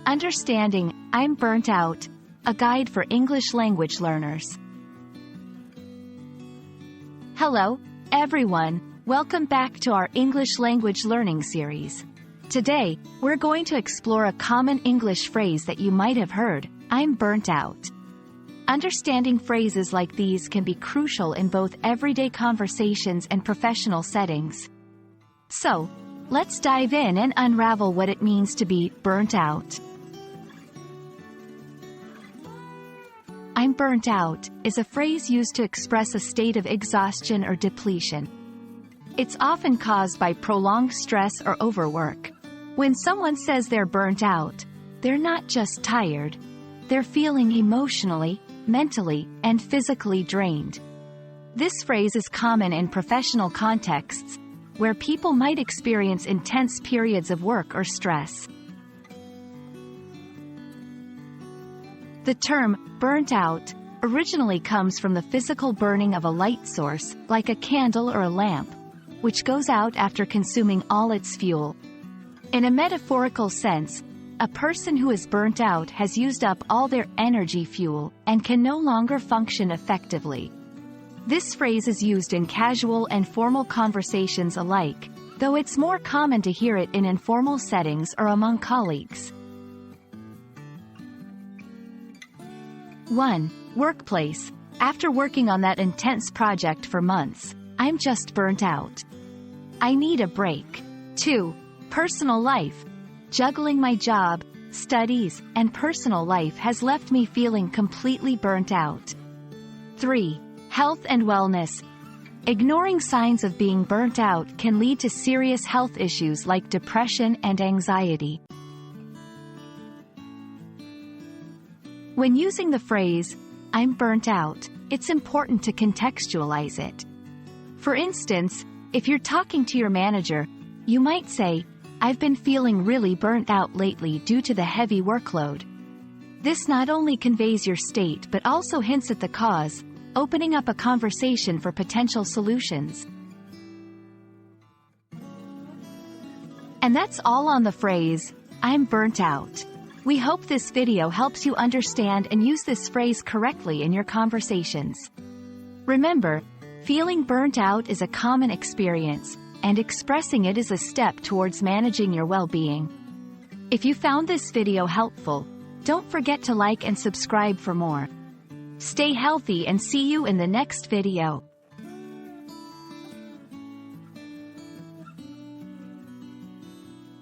Understanding I'm Burnt Out, a guide for English language learners. Hello, everyone. Welcome back to our English language learning series. Today, we're going to explore a common English phrase that you might have heard, I'm burnt out. Understanding phrases like these can be crucial in both everyday conversations and professional settings. So, let's dive in and unravel what it means to be burnt out. I'm burnt out is a phrase used to express a state of exhaustion or depletion. It's often caused by prolonged stress or overwork. When someone says they're burnt out, they're not just tired. They're feeling emotionally, mentally, and physically drained. This phrase is common in professional contexts, where people might experience intense periods of work or stress. The term, burnt out, originally comes from the physical burning of a light source, like a candle or a lamp, which goes out after consuming all its fuel. In a metaphorical sense, a person who is burnt out has used up all their energy fuel and can no longer function effectively. This phrase is used in casual and formal conversations alike, though it's more common to hear it in informal settings or among colleagues. 1. Workplace. After working on that intense project for months, I'm just burnt out. I need a break. 2. Personal life. Juggling my job, studies, and personal life has left me feeling completely burnt out. 3. Health and wellness. Ignoring signs of being burnt out can lead to serious health issues like depression and anxiety. When using the phrase, I'm burnt out, it's important to contextualize it. For instance, if you're talking to your manager, you might say, I've been feeling really burnt out lately due to the heavy workload. This not only conveys your state but also hints at the cause, opening up a conversation for potential solutions. And that's all on the phrase, I'm burnt out. We hope this video helps you understand and use this phrase correctly in your conversations. Remember, feeling burnt out is a common experience, and expressing it is a step towards managing your well-being. If you found this video helpful, don't forget to like and subscribe for more. Stay healthy and see you in the next video.